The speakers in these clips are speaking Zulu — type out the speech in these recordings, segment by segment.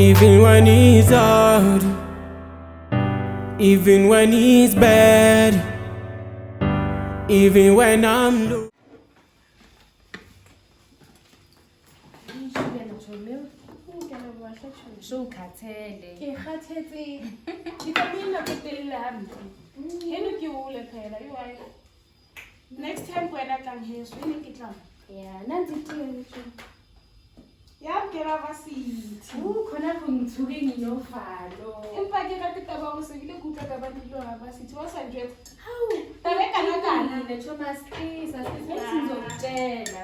Even when he's hard, even when he's bad, even when I'm low. Next time when I come here, swing it up. Yeah, nanti tea. Yeah, get over seat. Khona ngithuke nginofalo. Empa ke ka taba go se bile kutlwa ka ba dilo ga ba sithi wa sa jwe. Hawu, Tabe kana le Thomas sisizokutshela.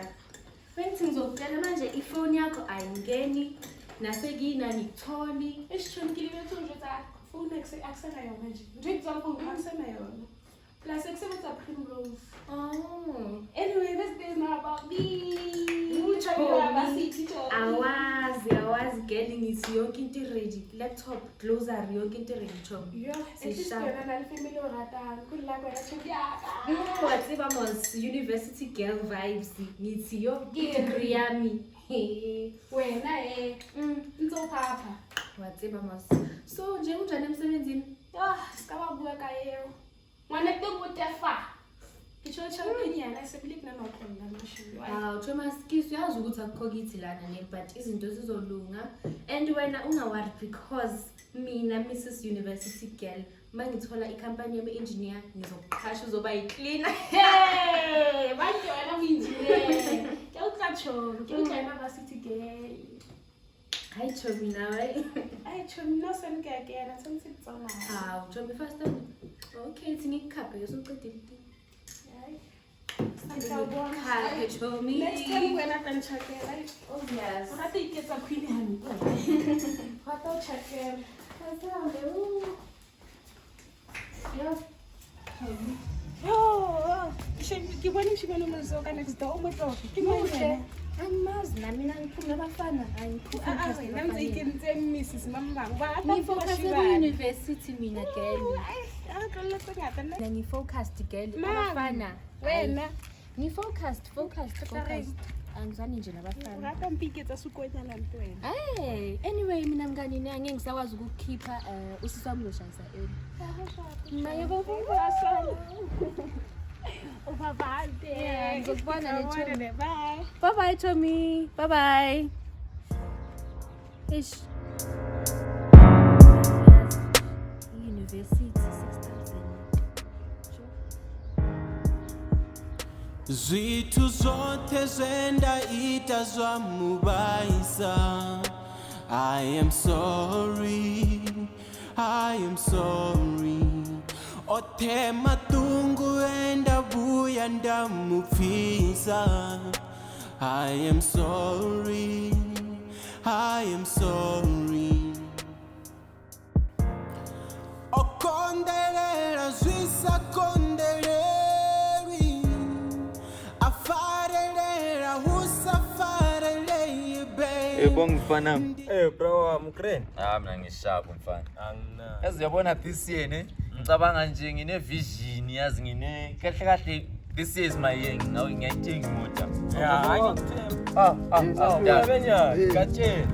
Bengizokutshela manje ifoni yakho ayingeni nasekina nitholi. Esishonekile bethu nje tsa phone akusena yona nje. Nje phone akusena yona. Plus except Primrose. Oh. Anyway, this day is not about me. Awazi getting ngithi yonke into ready. Laptop, glossary, yonke into ready chom. Yeah, it's yona na family orata. Kulla kwena tshiyaka. Watsiba mos university girl vibes. Ngithi yo degree yami. Wena nzopapa. Watsiba mos. So nje unjani emsebenzini? Sikaba buya ka yeo. Ngwana ke botefa. Ichocha ukenyana sekulike namakhona mashini. Thomas kisu yazi ukuthi akukho kithi lana ne but izinto zizolunga and wena ungaworry because mina Mrs University girl mangithola icompany yami engineer ngizokuqhasha uzoba yicleaner. Hey, manje wena uengineer. Kewutlatsho, university girl. Hi Chomi nawe. Ay Chomi no senkekela sensitsama. Chomi first time. Okay, ngikhape usuqedile. Sawubona. Hi Chomi. Next time wena kanchakela. Oh yes. Ngathi iketsa queen hani. Phatha chakela. Asambe. Yo. Oh, ke bona mshibano mazoka next door umoto. Ke manje. Angimazi nami ngiphume abafana Hayi namze ikentse Mrs Mambangu ba ngifocus ku-university mina girl akala sengata na ngifocused girl abafana wena ngifocused angizani nje nabafana ngaka mpiketsa sukonyana ntwena anyway mina mngani ngeke ngisakwazi ukukhipha usiswami loshayisa maye baba Ubabade. Ngizokubona neThomi. Bye. Bye bye Thomi. Bye bye. Ish. University 6,000. Zwithu zote zenda itazwa mubaisa. I am sorry. Othe matungu enda buya ndamupfisa. I am sorry. Okondelela zwisa kondeleri. Afarelela husafarele baby. Bong mfana. Bro, Ukraine. Mina ngishapu mfana. Angina. Yazi uyabona this year ne? Ngicabanga nje ngine vision yazi ngine kahle this year is my year ngiyayithenga imoto. Yabenya, kache.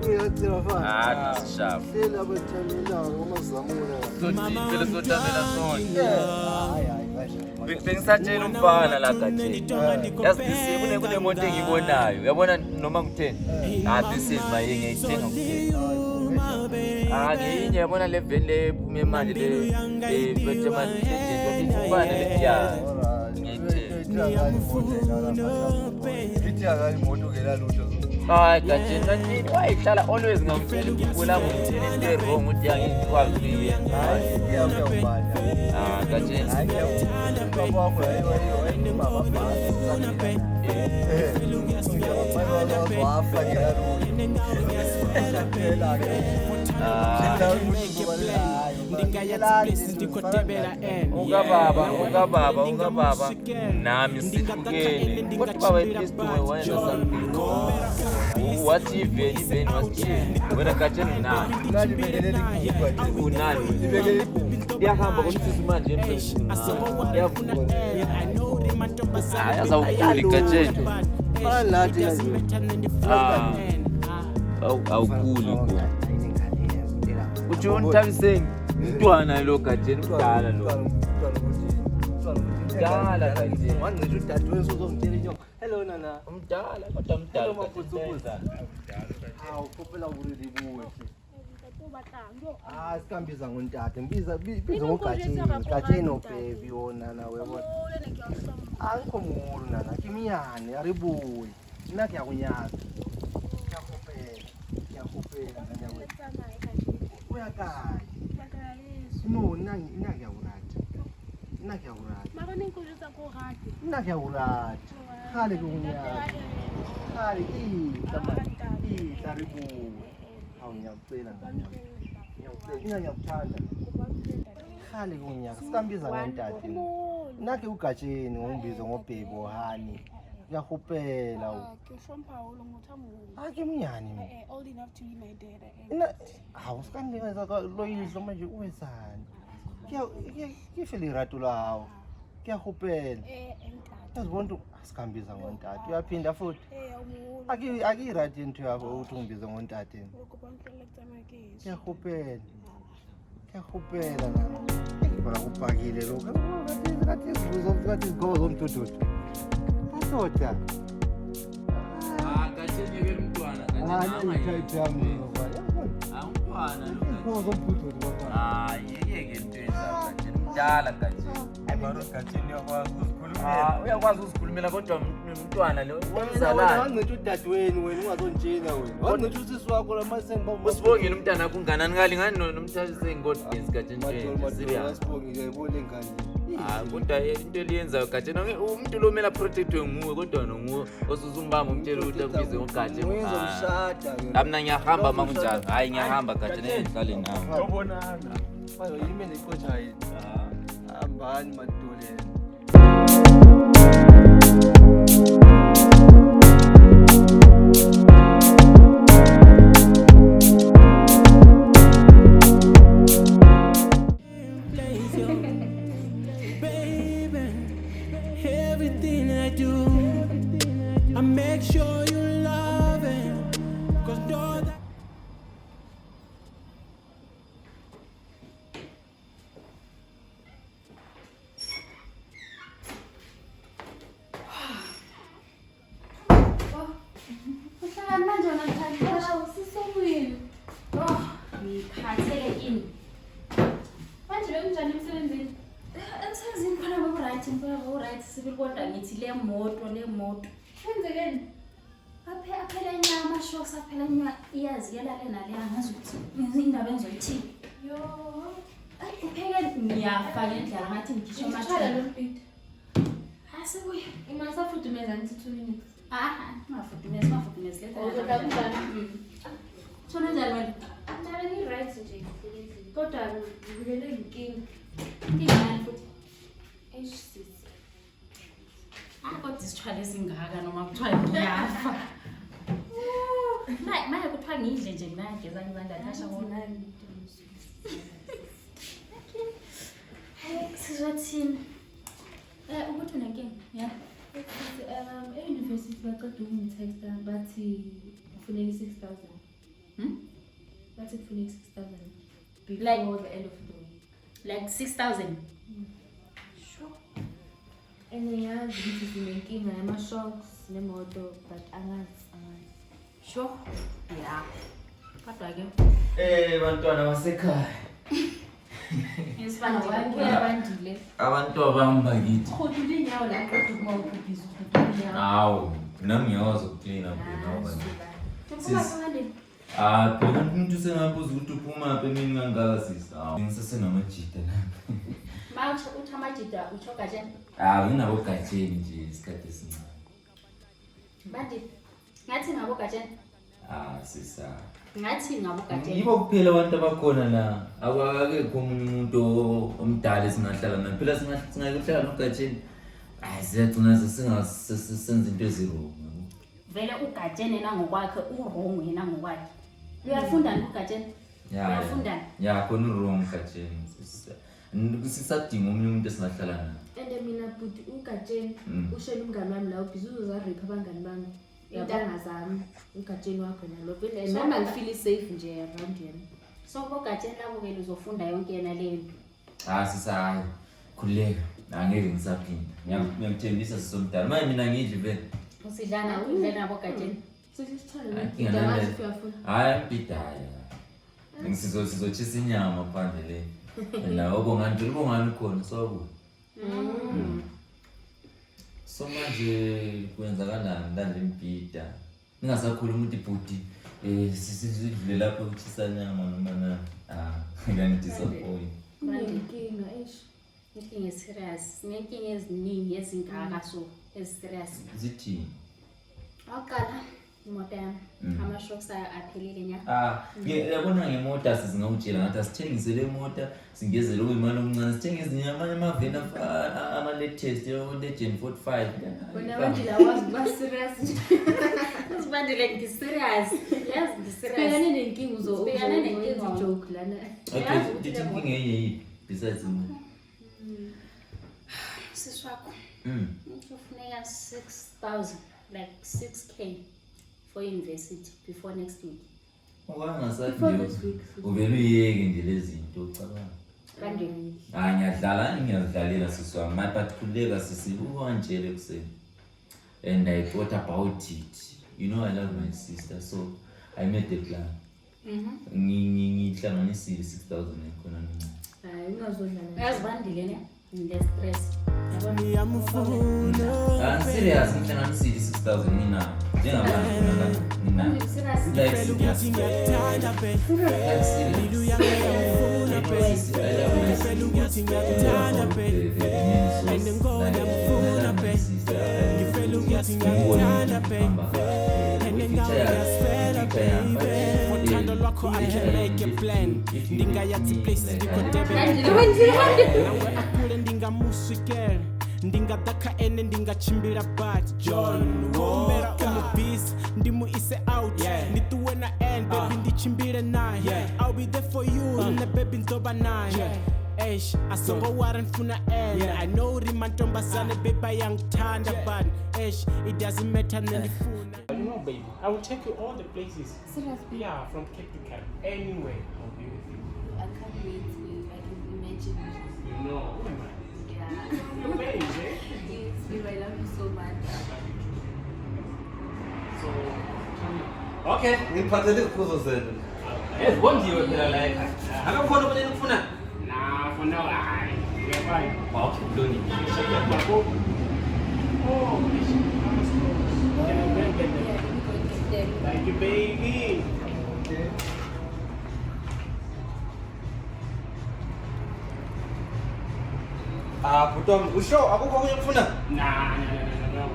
Nasishapu. Lela bathamela ngomazamula. Sotamela sonke. Bengisatshela umfana la kache. Yazi this year kunemoto engibonayo. Uyabona noma ngitheni? This year is my year ngiyayithenga kuphela. Nginye yabona level ephume manje le bethe manje nje ngifana le ya ngiyayithenga wayihlala always ngangitshela ukula ngithini into wrong ukuthi angikwazi ukuyenza ungababa nami sihlukene kodwa baba at wayenza something what even was wena kacheni nani unani yahamba kumsisi manje emsebenzini yavuka yazawukuli kacheni awukuli Uthi unithabiseni umntwana lo Gatsheni mdala lo. Mdala Gatsheni. Wangithi udadewethu uzongitshela inyoko. Hello nana. Umdala kodwa mdala. Hello maphutsuphuza. Hawu kopela urili kuwe. Sikambiza ngontata. Biza ngoGatsheni. Gatsheni obebi yona nawe yabona. Angikho mulu nana. Kimiyane aribuyi. Nna ke ya kunyaka. Ngiyakupela nana. Uya kae? No, nna ke ya kurata. Nna ke ya kurata. Mara ni nkujuta ko rate. Nna ke ya kurata. Khale ke unyaka. Khale aribuyi. Hawu ngiyacela nana. Ngiyakuthanda. Khale ke unyaka. Sikambiza ngontata. Nake uGatsheni ngombizo ngobhebi ohani. Ngiyakupela. Ke hlompha o lo motho mo. Ke mnyane mina. Old enough to be my dad. Hawu sikandiwenza loyihlo manje uwenzani? Kife lirato lawo. Ngiyakupela. Yazibona asikambiza ngontata. Uyaphinda futhi. Umulo. Akirati into yakho uthi ungibize ngontata. Ngiyakupela. Ngiyakupela nana. Bara kupakile lokho. Kathi izigozo zomdududu. Asoda. Gatsheni yeke umntwana. Ithayiphi yami ngoba. Umntwana lo. Izigozo zomdududu baba. Yeke ntwenza Gatsheni mdala Gatsheni. Maro Gatsheni uyakwazi ukuzikhulumela. Uyakwazi ukuzikhulumela kodwa umntwana lo wenzalani? Wangithi udadewenu wena ungazongitshela wena. Wangithi usisi wakho lamasengiba. Usibongile umntwana kunganani ngalingani nomthathiseni kodwa Gatsheni ntwenza. Sibongile yibone ngani. Kodwa into eliyenzayo Gatsheni umuntu lo mela protectwe nguwe kodwa nguwe osuzumbamba umtshela ukuthi akubize ngoGatsheni. Wenza umshada ke. Amna ngiyahamba makunjani? Hayi ngiyahamba Gatsheni engihlale nawe. Ubonana. Bayo yimi neqotha yini. Hambani madoleni. Everything I do, I make sure you love it. 'Cause know that Uhlala manje wena ngithatha usisebuyile. Ngiphatheke ini. Manje bekunjani emsebenzini? Emsebenzini khona bo-right sibili kodwa ngithi le moto. Kwenzekeni? Aphela nya ama-shocks aphela nya iyaziyela le nale angazi ukuthi indaba enzoyithini. Yo. Ayi upheke ngiyafa ngendlela ngathi ngikhishwa amathela lo mbhidi. Asibuye. Imasafudumeza ngithi 2 minutes. Mafudumeza letha. Uzodla kunjani? Sona njani wena? Njalo ni-right nje. Kodwa ngibukele inkinga. Ingani futhi? Sisi. Kodwa isithwala esingaka noma kuthiwa ngiyafa. Manje kuthiwa ngidle nje ngageza ngibanda Natasha ngona. Sizothini? Ukuthi unenkinga? Ya. E-university baqeda ukungitexta bathi kufuneka 6,000. Bathi kufuneka 6,000 before the end of the week. Like 6,000? Sure. Yazi ukuthi sinenkinga yama-shocks nemoto but angazi. Sure? Yeah. Kodwa-ke? Bantwana basekhaya. Bandile. Abantu abahamba kithi. Khudula inyawo la qeda ukuma uphuphiza ukhudula inyawo. Hawu, nami ngiyawazi ukuklina phela. Phela umuntu sengabuza ukuthi uphuma apha emini kangaka sisi. Ngisesenamajida lapha. Manje uthi amajida utsho Gatsheni? Nginabo Gatsheni nje isikhathi esincane. Bandile. Ngathi ngabo Gatsheni? Sisa. Ngathi ngabo Gatsheni. Yibo kuphela abantu abakhona la. Akekho omunye umuntu omdala esingahlala naye. Phela singahlala noGatsheni. Siyagcina senza into ezirong. Vele uGatsheni nangokwakhe urong yena ngokwakhe. Uyafunda noGatsheni? Uyafunda? Ya, khona urong Gatsheni. Sisadinga omunye umuntu esingahlala naye. And mina buti uGatsheni ushela umngane wami la ubhizi uzozaripha abangani bami. Yabanga zami uGatsheni wakho nalo. Vele nami ngifeel safe nje around yena. So bogatsheni labo ke uzofunda yonke yena le nto. Sisayi. Khuleka. Angeke ngisaphinda. Ngiyamthembisa sisomdala. Manje mina ngidli vele. Usidlana udlela bogatsheni. Sesisithole Hayi mpidaya. Sizotshisa inyama phandle le. La ubongani khona sobo. So manje kwenzakalani la lempida? Ningasakhuluma ukuthi bhuti sidlule lapho ukutshisa inyama noma na. Ngiyangidisappoint. inkinga eish. Inkinga eserious. Inkinga eziningi ezingaka so eziserious. Zithini? Awuqala imoto yami. Ama-shocks aphelile nya. Yabona ngemota sizingawutshela ngathi asithengise le mota singezele okuyimali omncane sithenge ezinye amanye amaveni ama-latest le-Gen 45. Wena manje la wazi ba serious nje. Usibandile ngi-serious. Yes, ngi-serious. Bhekane nenkinga Sibhekane nenkinga. joke lana. Okay, dithi inkinga enye yiphi besides imoto? Sisi wakho. Kufuneka 6,000 like 6K for university before next week. Before this week. Uvele uyeke nje lezi zinto ucabanga. Kanjani? Ngiyazidlalela sisi wami. My particular sisi uwangitshele kuseni. And I thought about it. You know I love my sister, so I made a plan. Ngihlanganisile 6,000 ekhona nini. Hayi ungazodlala. Uyazibandile ne? Ngile-stress. I'm serious, ngihlanganisile 6,000 nina. Njengabantu nina. Uthando lwakho I can make a plan. Ndingayathi places akule ndingamusikela ndingadaka ene ndingachimbira but John wombera umubisi ndimuise out ndituwe na end baby ndichimbire naye I'll be there for you ne baby ntoba naye Eish, asongo waranfuna end I know rimantombazane baby yangithanda but eish, it doesn't matter nendifuna. You know, baby, I will take you all the places. Seriously? Yeah, from Cape to Cape, anywhere. I'll be with you. I can't wait to I can imagine. You know, who am I? Yeah. Your baby, eh? Yes, babe, I love you so much. So, tell me. Okay, ngiphathele ikhuzo zenu. Kongiwe phela la ekhaya. Akakhona obanye ukufuna. Nah, for now, we're fine. Okay, Doni. Check your back. Oh, can I get them? Yeah, let me go and get them. Thank you, baby. Okay. Butom, usho akukho okunye ukufuna? Nah.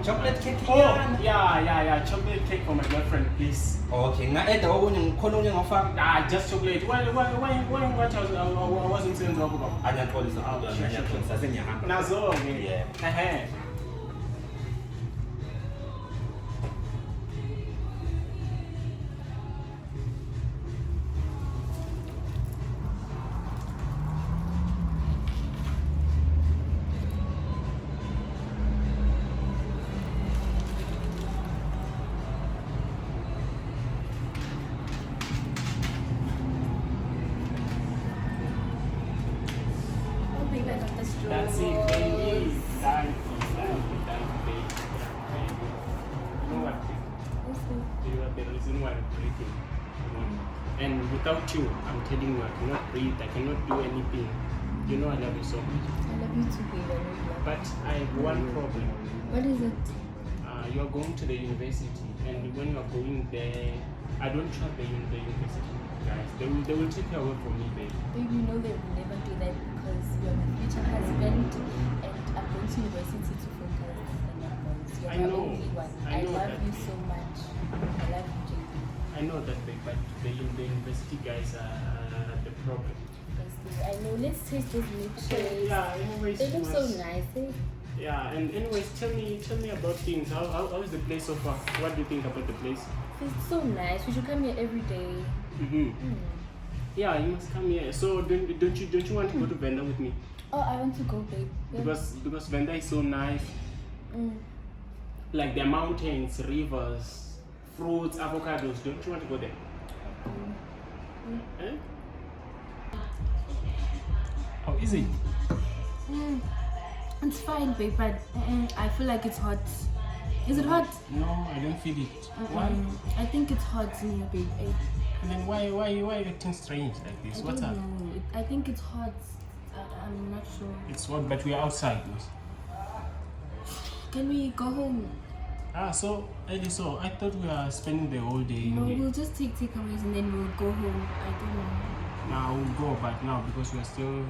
Chocolate cake Oh, yana. yeah. Chocolate cake for my girlfriend, please. Okay, nga-eda okunye ngikhona okunye ngofaka. Nah, just chocolate. Why, what I wasn't saying wrong about. Anyaxolisa. Oh, sure. Anyaxolisa sengiyahamba. Nazo, okay. Yeah. Oh, babe, I got the straws. That's it, baby. Thank you, baby. You know what? Yes, babe. You are the reason why I'm breathing. And without you, I'm telling you, I cannot breathe. I cannot do anything. You know I love you so much. I love you too, babe. I know you love But I have one problem. What is it? You are going to the university, and when you are going there, I don't trust the university guys. They will take you away from me, baby. Babe, you know they will never do that because you're my future husband and I'm going to university to focus on your goals. You're I my know. only one. I I know love that. you so much. I love you, JB. I know that, babe, but the university guys are the problem. Yes, babe. I know. Let's taste those milkshakes. Yeah, anyways. They you look so must- nice. Eh? Yeah, and anyways, tell me about things. How is the place so far? What do you think about the place? It's so nice. We should come here every day. Yeah, you must come here. So don't you want to go to Venda with me? Oh, I want to go, babe. Yeah. Because Venda is so nice. Like the mountains, rivers, fruits, avocados. Don't you want to go there? Eh? Is it? It's fine, babe, but I feel like it's hot. Is it hot? No, I don't feel it. Why? I think it's hot in here, babe. And then why are you acting strange like this? What's up? Know. I think it's hot. I'm not sure. It's hot, but we're outside. Can we go home? So Ellie, so I thought we were spending the whole day No, in here. we'll just take takeaways and then we'll go home. I don't know. Now we'll go, but now because we're still,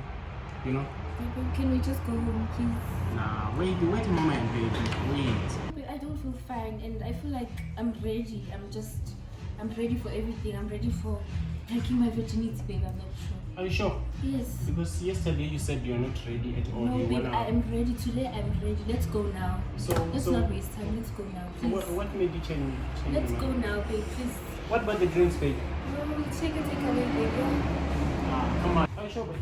you know. Babe, can we just go home, please? Nah, wait a moment, baby. Wait. But I don't feel fine, and I feel like I'm ready. I'm ready for everything. I'm ready for breaking my virginity, babe. I'm not sure. Are you sure? Yes. Because yesterday you said you're not ready at all. No, You babe, wanna- I am ready. Today I'm ready. Let's go now. Let's So not waste time. Let's go now, please. what made you change Let's your go mind? now, babe, please. What about the drinks, babe? No, we'll take a takeaway, babe. Come on. Are you sure, babe?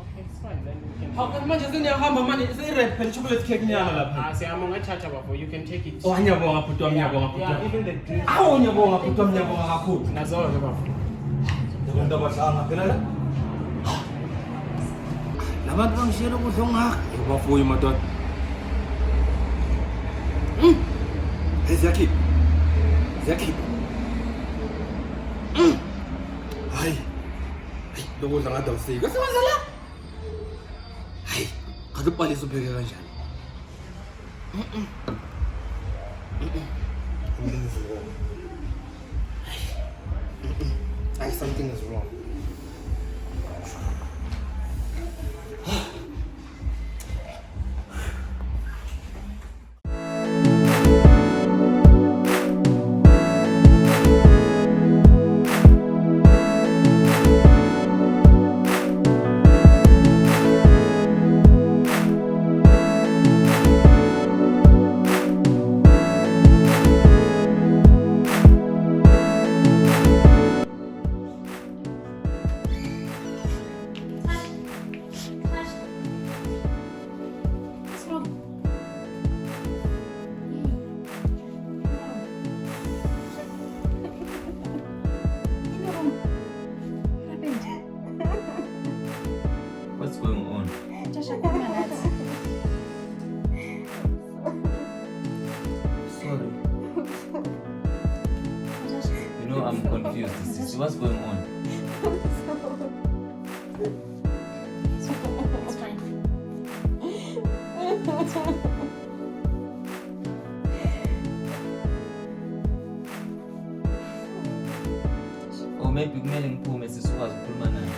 Okay, it's fine. Then we can. manje seniyahamba manje seyi-red phela i-chocolate cake nyana lapha. Siyabonga chacha bafo. You can take it. Oh, ngiyabonga bhuti wami, ngiyabonga bhuti Yeah, wami. even the drinks. Awu ngiyabonga bhuti wami, ngiyabonga kakhulu. Nazo-ke bafo. Abantu abadlanga phela la. Labantu bangishiyela ukudla ongaka. Bafuye madoda. Hey, ziyakhipha. Ziyakhipha. Hayi. Lokudla ngathi awusiki. Sewenza la. Hayi, ngathi uqalisa upheke kanjani? Something is wrong. Hayi, something is wrong. What's wrong? What's going on? Sorry. You know, I'm confused. Sissy. What's going on? It's fine. Or maybe kumele ngiphume sisi ukwazi ukukhuluma naye.